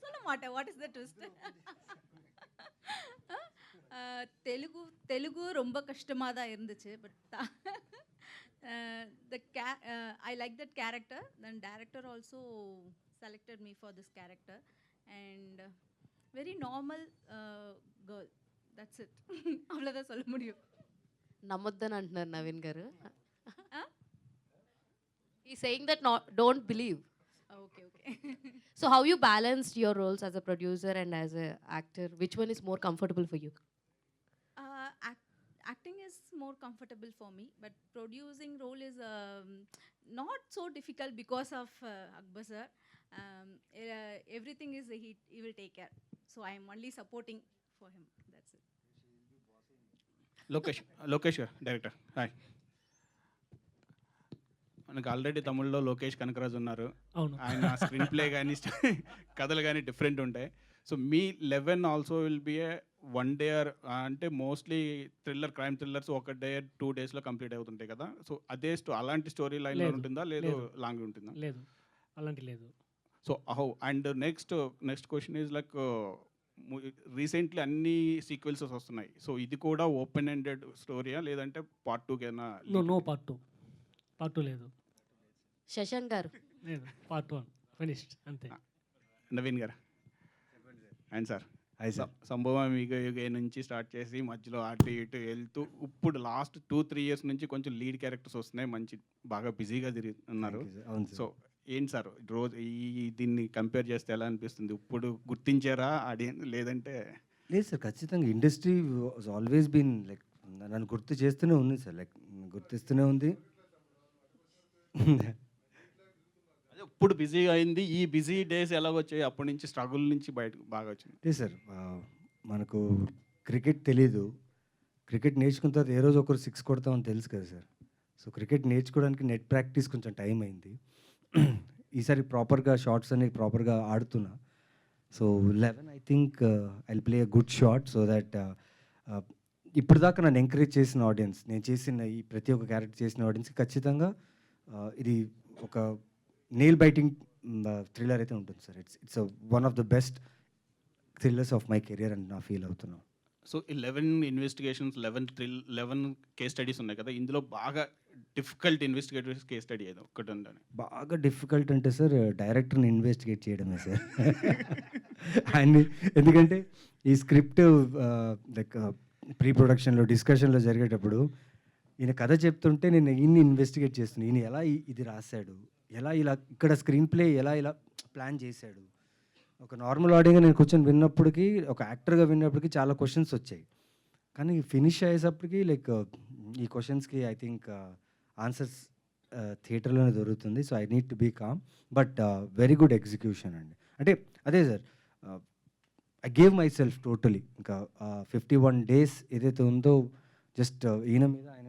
Sollamata, what is the twist? Telugu romba kashtamada irunduchu, but I like that character. Then director also selected me for this character, and very normal girl. That's it. avlada solla mudiyum. నమ్మొద్దని అంటున్నారు నవీన్ గారు. ఈ saying that don't believe. Okay. So how you balanced your roles as a producer and as a actor? Which one is more comfortable for you? Acting is more comfortable for me, but producing role is not so difficult because of Akbar sir. Everything is he will take care. So I am only supporting for him. That's it. Lokesh గారు, director. Hi. మనకు already తమిళ్లో లోకేష్ కనకరాజు ఉన్నారు. అవును. ఆయన screen play కానీ కథలు కానీ different ఉంటాయి. సో మీ 11 also will be a 1 day అంటే మోస్ట్లీ క్రైమ్ థ్రిల్లర్స్ 1 day 2 daysలో కంప్లీట్ అవుతుంటాయి కదా. సో అదే అలాంటి స్టోరీ లైన్లో ఉంటుందా, లేదు లాంగ్ ఉంటుందా? లేదు, అలాంటి లేదు. So and next question is like recently అన్ని సీక్వెల్సెస్ వస్తున్నాయి. సో ఇది కూడా ఓపెన్ ఎండెడ్ స్టోరీయా, లేదంటే పార్ట్ 2 కైనా? నో పార్ట్ 2 లేదు. శశాంక్ గారు లేదు, పార్ట్ 1 ఫినిష్డ్ అంతే. నవీన్ గారు అండ్ సార్, సంభవం యుగ నుంచి స్టార్ట్ చేసి మధ్యలో అటు ఇటు వెళ్తూ ఇప్పుడు లాస్ట్ 2-3 years నుంచి కొంచెం లీడ్ క్యారెక్టర్స్ వస్తున్నాయి, మంచి బాగా బిజీగా తిరుగుతున్నారు. సో ఏంటి సార్ రోజు దీన్ని కంపేర్ చేస్తే ఎలా అనిపిస్తుంది? ఇప్పుడు గుర్తించారా ఆడియన్స్, లేదంటే? లేదు సార్, ఖచ్చితంగా industry was always been like నన్ను గుర్తు చేస్తూనే ఉంది సార్, లైక్ గుర్తిస్తూనే ఉంది. అదే ఇప్పుడు బిజీగా అయింది. ఈ బిజీ డేస్ ఎలాగొచ్చాయి? అప్పటి నుంచి స్ట్రగుల్ నుంచి బయటకు బాగా వచ్చింది. అంటే సార్ మనకు క్రికెట్ తెలీదు, క్రికెట్ నేర్చుకున్న తర్వాత ఏ రోజు ఒకరు 6 కొడతామని తెలుసు కదా సార్. సో క్రికెట్ నేర్చుకోవడానికి నెట్ ప్రాక్టీస్ కొంచెం టైం అయింది. ఈసారి ప్రాపర్గా షార్ట్స్ అనేవి ప్రాపర్గా ఆడుతున్నా. So 11 I think I play a good shot, so that ఇప్పుడు దాకా నన్ను ఎంకరేజ్ చేసిన ఆడియన్స్, నేను చేసిన ఈ ప్రతి ఒక్క క్యారెక్టర్ చేసిన ఆడియన్స్కి ఖచ్చితంగా ఇది ఒక నెయిల్ బైటింగ్ థ్రిల్లర్ అయితే ఉంటుంది sir. It's one of the best thrillers of my career అని నా ఫీల్ అవుతున్నాను. సో 11 ఇన్వెస్టిగేషన్స్, 11 కేస్ స్టడీస్ ఉన్నాయి కదా, ఇందులో బాగా డిఫికల్ట్ ఇన్వెస్టిగేటివ్ కేస్ స్టడీ ఏదో ఒకటి ఉందని? బాగా డిఫికల్ట్ అంటే సార్ డైరెక్టర్ని ఇన్వెస్టిగేట్ చేయడమే సార్. అండ్ ఎందుకంటే ఈ స్క్రిప్ట్ లైక్ ప్రీ ప్రొడక్షన్లో డిస్కషన్లో జరిగేటప్పుడు ఈయన కథ చెప్తుంటే నేను ఈయన్ని ఇన్వెస్టిగేట్ చేస్తున్నాను. ఈయన ఎలా ఇది రాశాడు, ఎలా ఇలా ఇక్కడ స్క్రీన్ ప్లే ఎలా ఇలా ప్లాన్ చేశాడు. ఒక నార్మల్ ఆడియోగా నేను కూర్చొని విన్నప్పటికీ, ఒక యాక్టర్గా విన్నప్పటికీ చాలా క్వశ్చన్స్ వచ్చాయి. కానీ ఫినిష్ అయ్యేసప్పటికి లైక్ ఈ క్వశ్చన్స్కి ఐ థింక్ ఆన్సర్స్ థియేటర్లోనే దొరుకుతుంది. So I need to be calm, but very good execution అండి. అంటే అదే sir, I gave myself totally. ఇంకా 51 days ఏదైతే ఉందో జస్ట్ ఆయన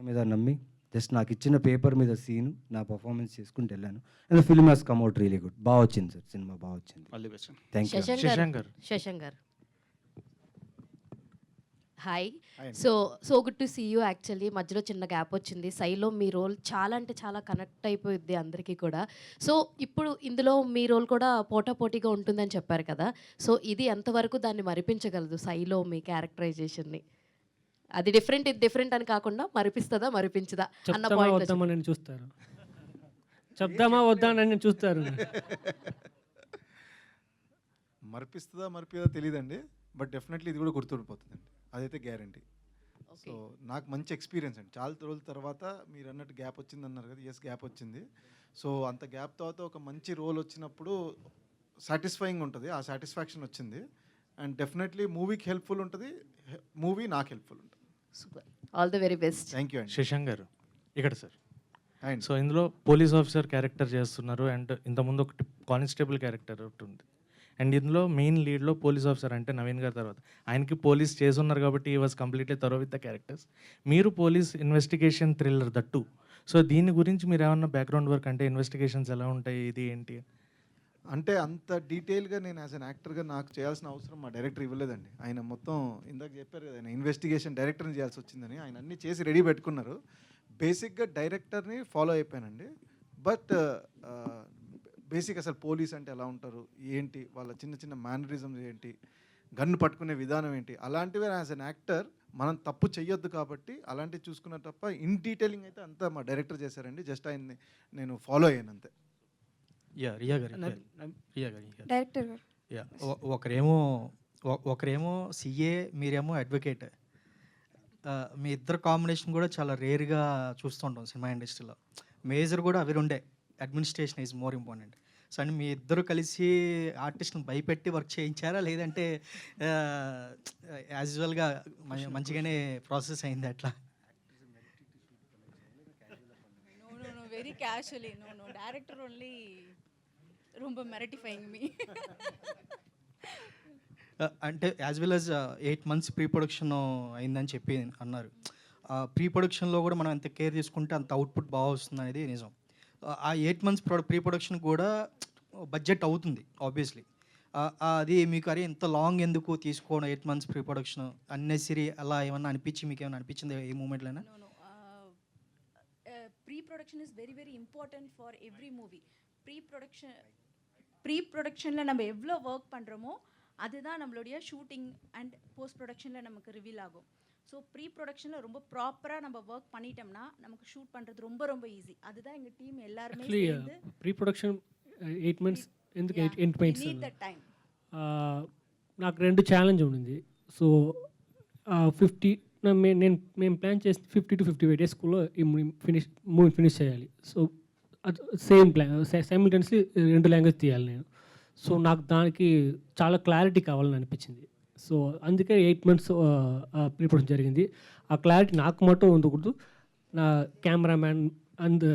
మీద నమ్మి జస్ట్ నాకు ఇచ్చిన పేపర్ మీద సీను నా పర్ఫార్మెన్స్ చేసుకుంటూ వెళ్ళాను. And film has come out really good. బాగా వచ్చింది సార్, సినిమా బాగా వచ్చింది. All the best. Thank you. Shashank గారు హాయ్. Hi అండి. So good to see you. Actually మధ్యలో చిన్న గ్యాప్ వచ్చింది. సైలో మీ రోల్ చాలా అంటే చాలా కనెక్ట్ అయిపోయింది అందరికీ కూడా. సో ఇప్పుడు ఇందులో మీ రోల్ కూడా పోటాపోటీగా ఉంటుందని చెప్పారు కదా. సో ఇది ఎంతవరకు దాన్ని మరిపించగలదు సైలో మీ క్యారెక్టరైజేషన్ని? అది డిఫరెంట్ ఇది డిఫరెంట్ అని కాకుండా మరిపిస్తుందా మరిపించదా అన్న చెప్తామా పాయింట్. వద్దామా నేను చూస్తారు, చెప్దామా వద్దా అని నేను చూస్తారు. మరిపిస్తుందా మరిపిదా తెలియదండి, బట్ డెఫినెట్లీ ఇది కూడా గుర్తుండిపోతుందండి, అదైతే గ్యారంటీ. సో నాకు మంచి ఎక్స్పీరియన్స్ అండి. చాలా రోజుల తర్వాత మీరు అన్నట్టు గ్యాప్ వచ్చింది అన్నారు కదా, ఎస్ గ్యాప్ వచ్చింది. సో అంత గ్యాప్ తర్వాత ఒక మంచి రోల్ వచ్చినప్పుడు సాటిస్ఫైయింగ్ ఉంటుంది, ఆ సాటిస్ఫాక్షన్ వచ్చింది. అండ్ డెఫినెట్లీ మూవీకి హెల్ప్ఫుల్ ఉంటుంది, మూవీ నాకు హెల్ప్ఫుల్ ఉంటుంది. Super, all the very best. Thank you అండి. శశాంక్ గారు ఇక్కడ సార్. అండ్ సో ఇందులో పోలీస్ ఆఫీసర్ క్యారెక్టర్ చేస్తున్నారు, అండ్ ఇంతకుముందు ఒకటి కానిస్టేబుల్ క్యారెక్టర్ ఒకటి ఉంది, అండ్ ఇందులో మెయిన్ లీడ్లో పోలీస్ ఆఫీసర్ అంటే నవీన్ గారి తర్వాత ఆయనకి పోలీస్ చేస్తున్నారు కాబట్టి ఈ was completely thorough with the characters. మీరు police investigation thriller that. So దీని గురించి మీరు ఏమన్నా బ్యాక్గ్రౌండ్ వర్క్ అంటే ఇన్వెస్టిగేషన్స్ ఎలా ఉంటాయి, ఇది ఏంటి? అంటే అంత డీటెయిల్గా నేను యాజ్ అన్ యాక్టర్గా నాకు చేయాల్సిన అవసరం మా డైరెక్టర్ ఇవ్వలేదండి. ఆయన మొత్తం ఇందాక చెప్పారు కదా, ఆయన ఇన్వెస్టిగేషన్ డైరెక్టర్ని చేయాల్సి వచ్చిందని, ఆయన అన్నీ చేసి రెడీ పెట్టుకున్నారు. బేసిక్గా డైరెక్టర్ని ఫాలో అయిపోయానండి. బట్ బేసిక్ అసలు పోలీస్ అంటే ఎలా ఉంటారు ఏంటి, వాళ్ళ చిన్న చిన్న మేనరిజమ్స్ ఏంటి, గన్ను పట్టుకునే విధానం ఏంటి, అలాంటివి యాజ్ అన్ యాక్టర్ మనం తప్పు చెయ్యొద్దు కాబట్టి అలాంటివి చూసుకున్న తప్ప ఇన్ డీటెయిలింగ్ అయితే అంతా మా డైరెక్టర్ చేశారండి. జస్ట్ ఆయన్ని నేను ఫాలో అయ్యాను అంతే. యా రియా గారు డైరెక్టర్ గారు. యా ఒకరేమో సిఏ, మీరేమో అడ్వకేట్. మీ ఇద్దరు కాంబినేషన్ కూడా చాలా రేర్గా చూస్తుంటాం సినిమా ఇండస్ట్రీలో. మేజర్ కూడా అవి ఉండే, administration is more important. So and మీ ఇద్దరు కలిసి ఆర్టిస్ట్ని భయపెట్టి వర్క్ చేయించారా, లేదంటే యాజ్ యూజువల్గా మంచిగానే ప్రాసెస్ అయింది అట్లా? No, very casually. No, director only ரொம்ப మిరటిఫైయింగ్ మీ. అంటే as well as 8 months pre production అయిందని చెప్పి అన్నారు. ప్రీ ప్రొడక్షన్లో కూడా మనం ఎంత కేర్ తీసుకుంటే అంత అవుట్పుట్ బాగా వస్తుంది అనేది నిజం. ఆ 8 months ప్రీ ప్రొడక్షన్ కూడా బడ్జెట్ అవుతుంది ఆబ్వియస్లీ. అది మీకు అరే ఇంత లాంగ్ ఎందుకు తీసుకోవడం 8 months ప్రీ ప్రొడక్షన్ అన్నెసరీ అలా ఏమన్నా మీకు ఏమైనా అనిపించింది ఏ మూమెంట్లోనా? Pre-production is very very important for every movie. Pre-productionல நம்ம எவ்வளோ ஒர்க் பண்ணுறோமோ அதுதான் நம்மளுடைய ஷூட்டிங் அண்ட் போஸ்ட் ப்ரொடக்ஷனில் நமக்கு ரிவீல் ஆகும். ஸோ ப்ரீ ப்ரொடக்ஷனில் ரொம்ப ப்ராப்பராக நம்ம ஒர்க் பண்ணிட்டோம்னா நமக்கு ஷூட் பண்ணுறது ரொம்ப ரொம்ப ஈஸி. அதுதான் எங்கள் டீம் எல்லாருமே சேர்ந்து ప్రీ ప్రొడక్షన్ 8 months ఎందుకు 8 months need that time. నాకు 2 ఛాలెంజ్ ఉండింది. సో 50 మేము ప్లాన్ చేసి 50 to 55 daysలో ఈ మూవీ ఫినిష్ చేయాలి. So same plan simultaneously 2 language తీయాలి నేను. సో నాకు దానికి చాలా క్లారిటీ కావాలని అనిపించింది. సో అందుకే 8 months ప్రీ ప్రొడక్షన్ జరిగింది. ఆ క్లారిటీ నాకు మటు ఉండకూడదు, నా కెమెరామ్యాన్ అండ్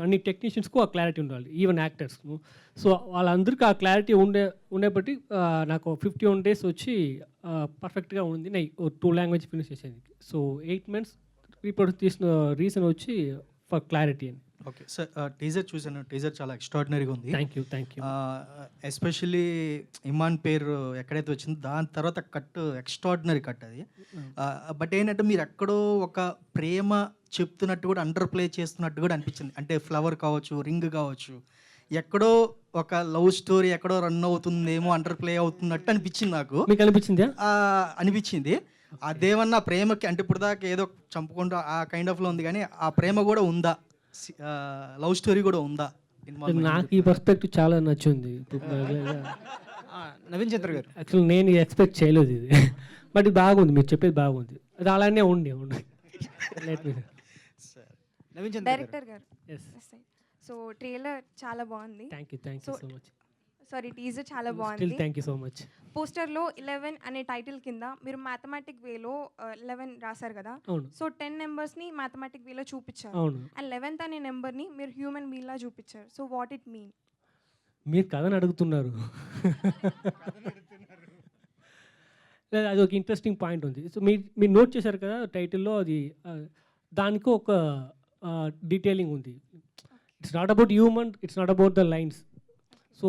అన్ని టెక్నీషియన్స్కు ఆ క్లారిటీ ఉండాలి, ఈవెన్ యాక్టర్స్కు. సో వాళ్ళందరికీ ఆ క్లారిటీ ఉండేబట్టి నాకు 51 days వచ్చి పర్ఫెక్ట్గా ఉంది. నేను 2 లాంగ్వేజ్ ఫినిష్ చేసేది. సో 8 months ప్రీ ప్రొడక్షన్ తీసిన రీజన్ వచ్చి ఫర్ క్లారిటీ అని. ఓకే సార్, టీజర్ చూసాను, టీజర్ చాలా ఎక్స్ట్రాడినరీగా ఉంది. Thank you. ఎస్పెషల్లీ ఇమాన్ పేరు ఎక్కడైతే వచ్చిందో దాని తర్వాత కట్ ఎక్స్ట్రాడినరీ కట్ అది. బట్ ఏంటంటే మీరు ఎక్కడో ఒక ప్రేమ చెప్తున్నట్టు కూడా అండర్ ప్లే చేస్తున్నట్టు కూడా అనిపించింది. అంటే ఫ్లవర్ కావచ్చు, రింగ్ కావచ్చు, ఎక్కడో ఒక లవ్ స్టోరీ ఎక్కడో రన్ అవుతుందేమో, అండర్ ప్లే అవుతున్నట్టు అనిపించింది నాకు. మీకు అనిపించిందా? అనిపించింది. అదేమన్నా ప్రేమకి అంటే ఇప్పుడు దాకా ఏదో చంపుకుంటూ ఆ కైండ్ ఆఫ్లో ఉంది, కానీ ఆ ప్రేమ కూడా ఉందా, లవ్ స్టోరీ కూడా ఉందా? నాకు ఈ పర్స్పెక్టివ్ చాలా నచ్చింది. నవీన్ చంద్ర గారు, యాక్చువల్ నేను ఎక్స్పెక్ట్ చేయలేదు ఇది, బట్ ఇది బాగుంది, మీరు చెప్పేది బాగుంది, అది అలానే ఉండి Naveen Chandra director garu. So trailer చాలా బాగుంది. Thank you so much. Sorry, teaser చాలా బాగుంది. Thank you so much. పోస్టర్లో 11 అనే టైటిల్ కింద మీరు మ్యాథమెటిక్ వేలో 11 రాశారు కదా. సో 10 నెంబర్స్ని మ్యాథమెటిక్ వేలో చూపించారు. అండ్ 11th అనే నెంబర్ని మీరు హ్యూమన్ బీలా చూపించారు. So what it mean? మీరు కథని అడుగుతున్నారు. లేదా అది ఒక ఇంట్రెస్టింగ్ పాయింట్ ఉంది. సో మీరు నోట్ చేశారు కదా టైటిల్లో, అది దానికి ఒక డీటెయిలింగ్ ఉంది. It's not about human, it's not about the lines. So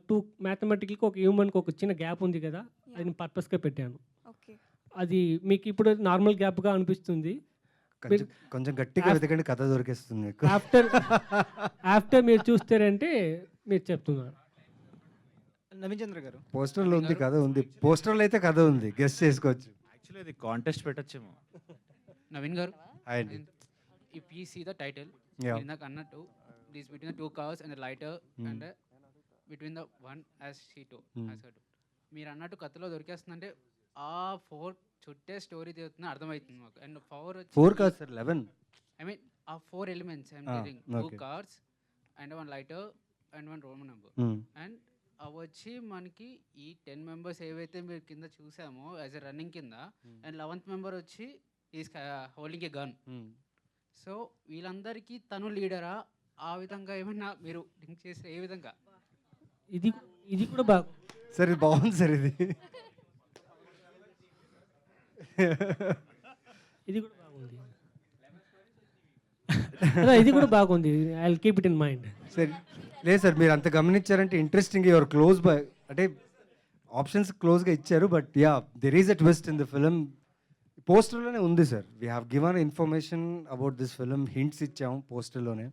to మ్యాథమెటిక్కి ఒక హ్యూమన్కి ఒక చిన్న గ్యాప్ ఉంది కదా, అది నేను పర్పస్గా పెట్టాను. ఓకే. అది మీకు ఇప్పుడు నార్మల్ గ్యాప్గా అనిపిస్తుంది. కొంచెం గట్టిగా వెతకండి, కథ దొరికేస్తుంది మీకు. ఆఫ్టర్ మీరు చూస్తారంటే మీరు చెప్తున్నారు. నవీన్ చంద్ర గారు పోస్టర్లో ఉంది కథ ఉంది, పోస్టర్లో అయితే కథ ఉంది, గెస్ట్ చేసుకోవచ్చు. యాక్చువల్లీ అది కాంటెస్ట్ పెట్టచ్చేమో. నవీన్ గారు, అండి if you see the title, Yeah. ఇందాక అన్నట్టు this between the two cars and the lighter and between the one as she told, as her told. మీరు అన్నట్టు కథలో దొరికేస్తుందంటే ఆ 4 చుట్టే స్టోరీ తీరుతుందని అర్థమవుతుంది మాకు. అండ్ 4 కాదు సార్, 11. ఐ మీన్ ఆ 4 elements I'm telling, 2 cars and 1 lighter and 1 Roman number. And అవి వచ్చి మనకి ఈ 10 మెంబర్స్ ఏవైతే మీరు కింద చూసామో యాజ్ ఎ రన్నింగ్ కింద, అండ్ 11th మెంబర్ వచ్చి is holding a gun. So వీళ్ళందరికీ తను లీడరా, ఆ విధంగా ఏమన్నా మీరు థింక్ చేస్తే ఏ విధంగా? ఇది కూడా బాగా సార్, ఇది బాగుంది సార్, ఇది ఇది కూడా బాగుంది. ఇది కూడా బాగుంది. I will keep it in mind. సరే, లేదు సార్, మీరు అంత గమనించారంటే ఇంట్రెస్టింగ్. యువర్ క్లోజ్ బై, అంటే ఆప్షన్స్ క్లోజ్గా ఇచ్చారు, but ya there is a twist in the film. పోస్టర్లోనే ఉంది sir, we have given information about this film, hints ఇచ్చాము పోస్టర్లోనే.